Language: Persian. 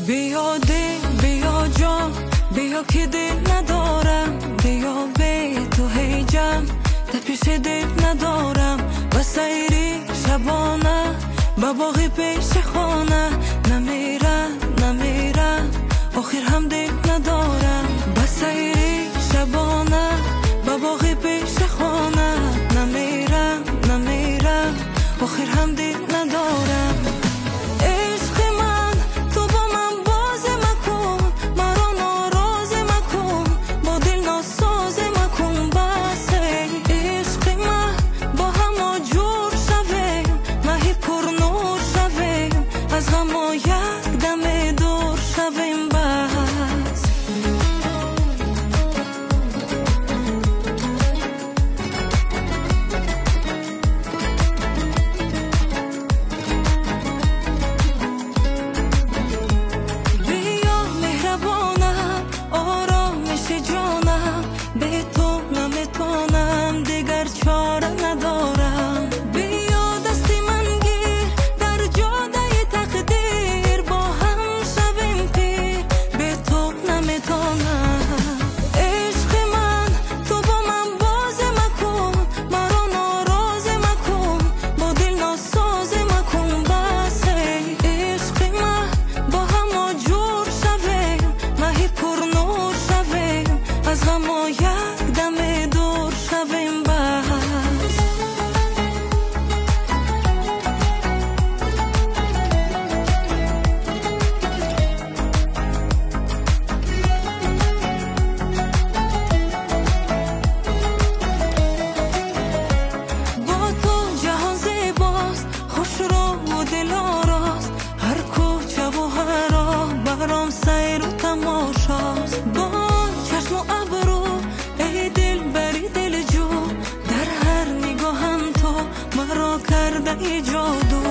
بیا دل بیا جان، بیا که دل ندارم، بیا به تو هیجم در پیش دل ندارم. و سیری شبانه با باغی پیش خانه، نمیرم آخر هم دل ندارم. با سیری شبانه با باغی پیش خانه، نمیرم آخر هم دل ندارم. کرده ای جادو